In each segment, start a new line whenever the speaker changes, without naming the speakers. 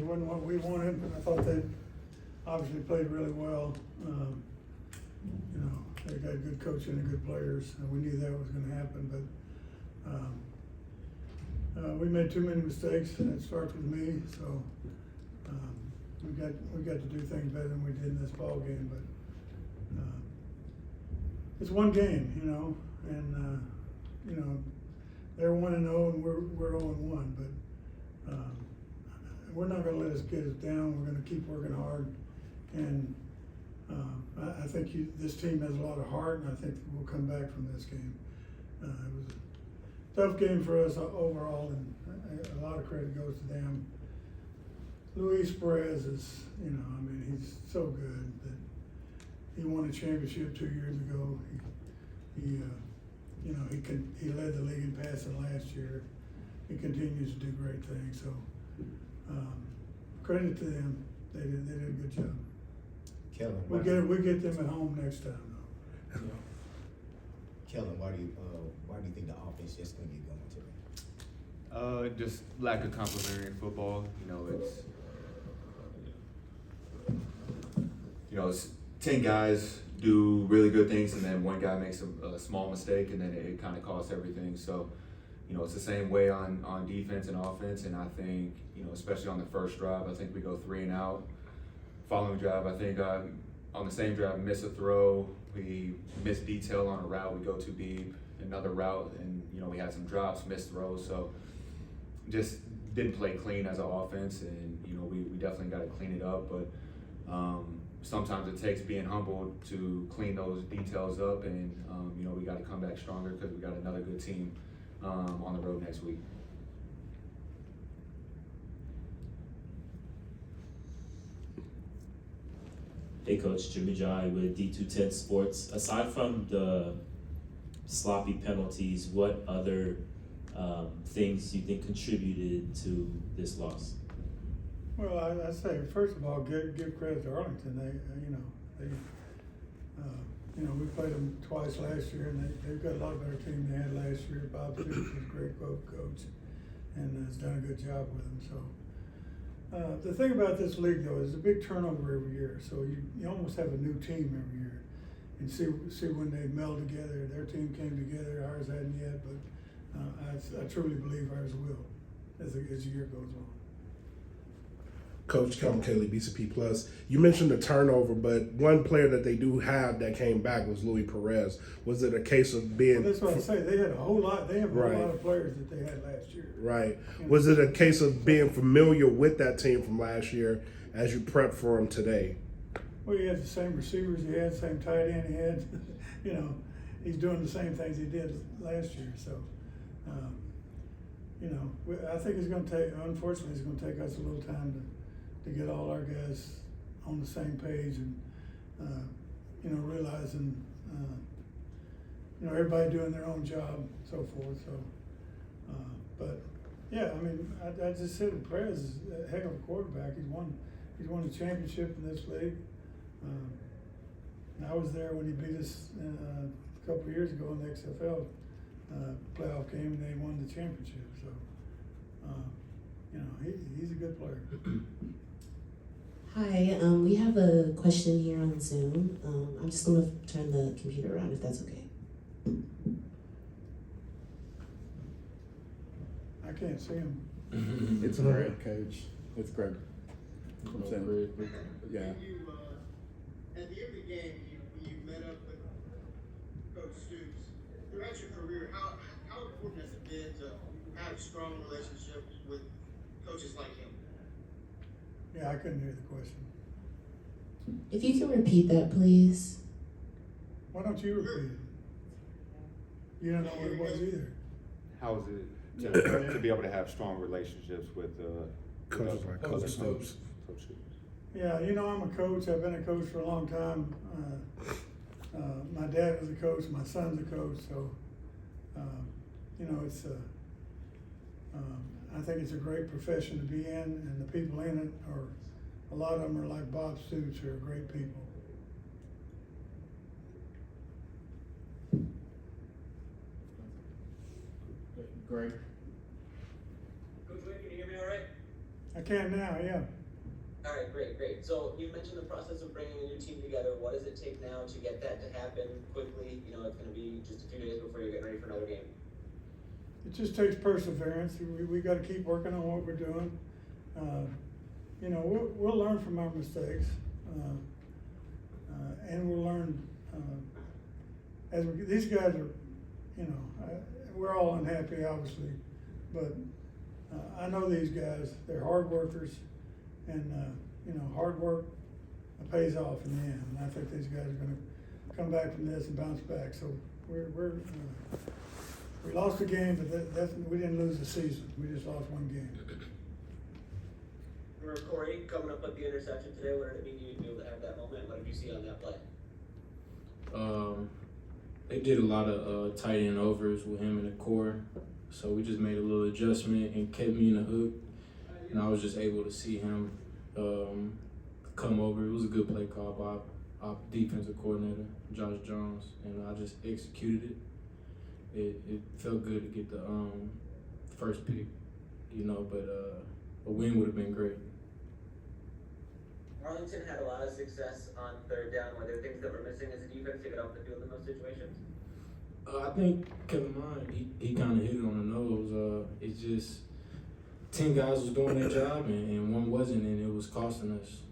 wasn't what we wanted. I thought they obviously played really well. You know, they got good coaching and good players, and we knew that was going to happen. But we made too many mistakes, and it starts with me. So we got to do things better than we did in this ball game. But it's one game, you know, and you know, they're 1-0 and we're 0-1. But we're not going to let us get us down. We're going to keep working hard, and I think this team has a lot of heart, and I think we'll come back from this game. It was a tough game for us overall, and a lot of credit goes to them. Luis Perez is, you know, I mean, he's so good that he won a championship 2 years ago. You know, he led the league in passing last year. He continues to do great things. So credit to them. They did a good job.
Kellen,
We get them at home next time though.
Kellen, why do you think the offense just couldn't get going today?
Just lack of complementary in football. It's 10 guys do really good things, and then one guy makes a small mistake, and then it kind of costs everything. So, it's the same way on defense and offense, and I think, especially on the first drive, I think we go 3 and out. Following drive, I think on the same drive, miss a throw, we miss detail on a route, we go too deep, another route, and we had some drops, missed throws, so just didn't play clean as an offense, and we definitely got to clean it up, but sometimes it takes being humble to clean those details up, and we got to come back stronger because we got another good team on the road next week.
Hey Coach, Jimmy Jai with D210 Sports. Aside from the sloppy penalties, what other things do you think contributed to this loss?
Well, I say first of all, give credit to Arlington. We played them twice last year, and they've got a lot better team than they had last year. Bob Stoops is a great coach, and has done a good job with them. So the thing about this league, though, is a big turnover every year. So you almost have a new team every year, and see when they meld together. Their team came together, ours hadn't yet, but I truly believe ours will as the year goes on.
Coach Kelvin, BCP Plus. You mentioned the turnover, but one player that they do have that came back was Luis Perez. Was it a case of being?
Well, that's what I say. They had a whole lot. They have a
Right.
whole lot of players that they had last year.
Right. Was it a case of being familiar with that team from last year as you prep for them today?
Well, he had the same receivers he had, same tight end he had. He's doing the same things he did last year. So, I think it's going to take. Unfortunately, it's going to take us a little time to get all our guys on the same page and realizing everybody doing their own job, so forth. So, but yeah, I mean, I just said Perez is a heck of a quarterback. He's won a championship in this league. And I was there when he beat us a couple of years ago in the XFL playoff game, and they won the championship. So, he's a good player.
Hi, we have a question here on Zoom. I'm just going to turn the computer around if that's okay.
I can't see him.
It's Greg, Coach. It's Greg. From Greg. Yeah.
At the end of the game, you met up with Coach Stoops. Throughout your career, how important has it been to have a strong relationship with coaches like him?
Yeah, I couldn't hear the question.
If you can repeat that, please.
Why don't you repeat it? You don't know what it was either.
How is it to be able to have strong relationships with
Coaches like Coach Stoops.
Yeah, I'm a coach. I've been a coach for a long time. My dad was a coach. My son's a coach. So, it's I think it's a great profession to be in, and the people in it a lot of them are like Bob Stoops, who are great people.
Greg.
Coach Wayne, can you hear me all right?
I I can now, yeah.
All right, great. So you mentioned the process of bringing a new team together. What does it take now to get that to happen quickly? You know, it's going to be just a few days before you're getting ready for another game.
It just takes perseverance. We got to keep working on what we're doing. You know, we'll learn from our mistakes, and we'll learn these guys are, you know, we're all unhappy, obviously, but I know these guys. They're hard workers, and you know, hard work pays off in the end. And I think these guys are going to come back from this and bounce back. So we lost the game, but we didn't lose the season. We just lost one game.
For Corey, coming up with the interception today, what did it mean to be able to have that moment? What did you see on that play?
They did a lot of tight end overs with him in the core, so we just made a little adjustment and kept me in the hook, and I was just able to see him come over. It was a good play call by our defensive coordinator, Josh Jones, and I just executed it. It felt good to get the first pick, you know, but a win would have been great.
Arlington had a lot of success on third down. Were there things that were missing as a defense to get off the field in those situations?
I think Kellen Mond, he kind of hit it on the nose. It's just 10 guys was doing their job and one wasn't, and it was costing us.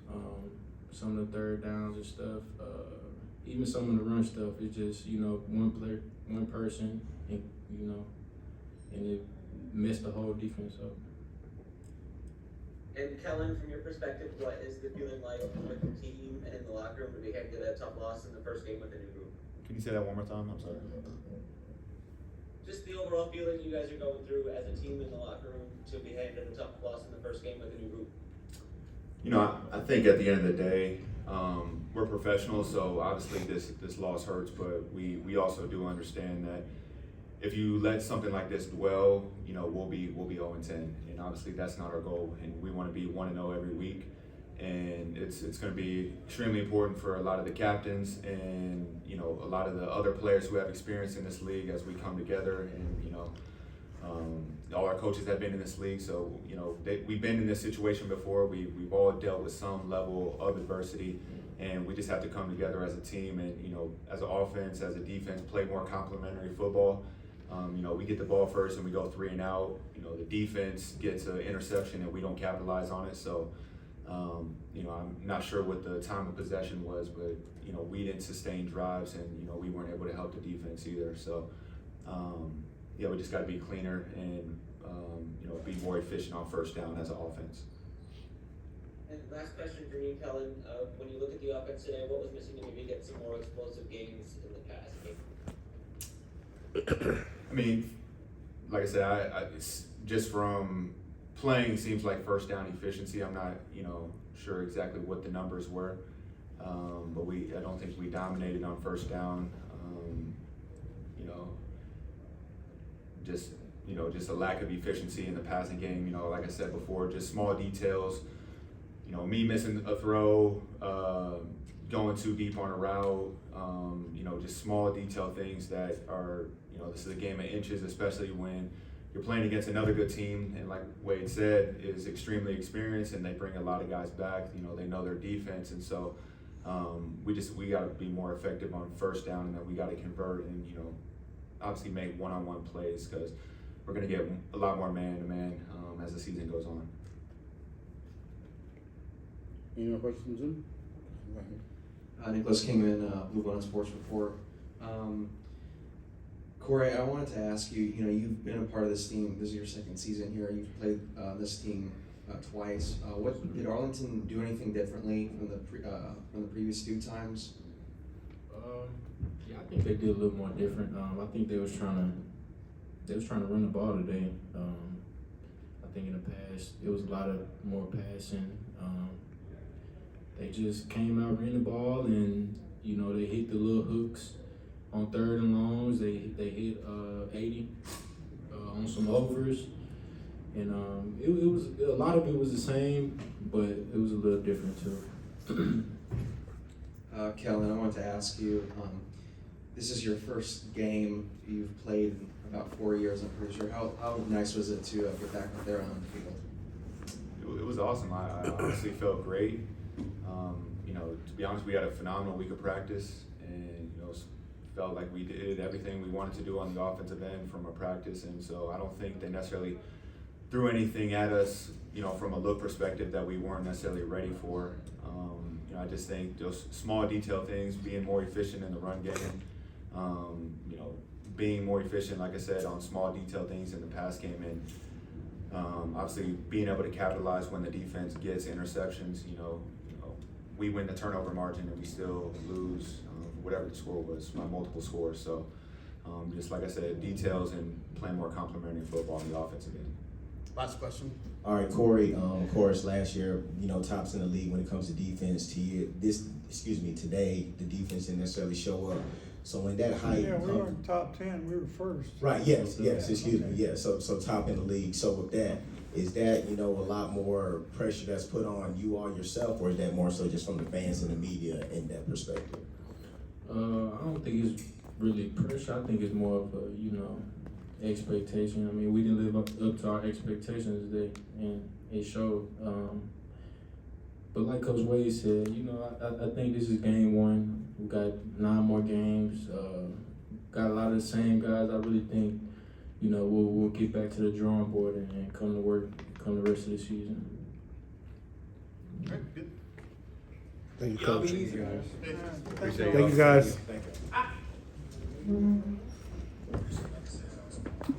Some of the third downs and stuff, even some of the run stuff. It's just, you know, one player, one person, and you know, and it messed the whole defense up.
And Kellen, from your perspective, what is the feeling like with the team and in the locker room to be handed a tough loss in the first game with a new group?
Can you say that one more time? I'm sorry.
Just the overall feeling you guys are going through as a team in the locker room to be handed a tough loss in the first game with a new group.
You know, I think at the end of the day, we're professionals, so obviously this loss hurts, but we also do understand that if you let something like this dwell, you know, we'll be 0-10, and obviously that's not our goal, and we want to be 1-0 every week, and it's going to be extremely important for a lot of the captains and, you know, a lot of the other players who have experience in this league as we come together, and, you know, all our coaches have been in this league, so, you know, we've been in this situation before. We've all dealt with some level of adversity, and we just have to come together as a team and, you know, as an offense, as a defense, play more complementary football. You know, we get the ball first and we go 3 and out. You know, the defense gets an interception and we don't capitalize on it. So, you know, I'm not sure what the time of possession was, but, you know, we didn't sustain drives and, you know, we weren't able to help the defense either. So, yeah, we just got to be cleaner and, you know, be more efficient on first down as an offense.
And last question for you, Kellen. When you look at the offense today, what was missing to maybe get some more explosive gains in the pass game?
I mean, like I said, I it's just from playing, it seems like first down efficiency. I'm not, you know, sure exactly what the numbers were, but I don't think we dominated on first down. You know, just a lack of efficiency in the passing game. You know, like I said before, just small details. You know, me missing a throw, going too deep on a route. You know, just small detail things that are, you know, this is a game of inches, especially when you're playing against another good team, and like Wade said, is extremely experienced, and they bring a lot of guys back. You know, they know their defense, and so we got to be more effective on first down, and then we got to convert and, you know, obviously make one-on-one plays, because we're going to get a lot more man-to-man as the season goes on.
Any more questions from Zoom?
Nicholas Kingman, Blue One Sports Report. Corey, I wanted to ask you, you know, you've been a part of this team. This is your second season here. You've played this team twice. What did Arlington do anything differently from the previous 2 times?
Yeah, I think they did a little more different. I think they was trying to run the ball today. I think in the past it was a lot of more passing. They just came out, ran the ball, and, you know, they hit the little hooks on third and longs. They hit 80 on some overs, and it was a lot of it was the same, but it was a little different too.
Kellen, I wanted to ask you, this is your first game you've played in about 4 years, I'm pretty sure. How nice was it to get back up there on the field?
It was awesome. I honestly felt great. You know, to be honest, we had a phenomenal week of practice, and you know, felt like we did everything we wanted to do on the offensive end from a practice, and so I don't think they necessarily threw anything at us, you know, from a look perspective that we weren't necessarily ready for. You know, I just think those small detail things, being more efficient in the run game, you know, being more efficient, like I said, on small detail things in the pass game, and obviously being able to capitalize when the defense gets interceptions. You know, we win the turnover margin and we still lose whatever the score was, by multiple scores. So just like I said, details and playing more complementary football on the offensive end.
Last question.
All right, Corey. Of course, last year, you know, tops in the league when it comes to defense. Today, the defense didn't necessarily show up. So when that height,
Yeah, we weren't top 10, we were first.
right? Yes. Excuse me. Yeah. So top in the league. So with that, is that, you know, a lot more pressure that's put on you all yourself, or is that more so just from the fans and the media in that perspective?
I don't think it's really pressure. I think it's more of a, you know, expectation. I mean, we didn't live up to our expectations today, and it showed. But like Coach Wade said, you know, I think this is game one. We got 9 more games. Got a lot of the same guys. I really think, you know, we'll get back to the drawing board and come to work come the rest of the season.
Okay, good.
Thank you,
Y'all
Coach.
be easy, guys.
Appreciate
Thank you, guys.
Thank you.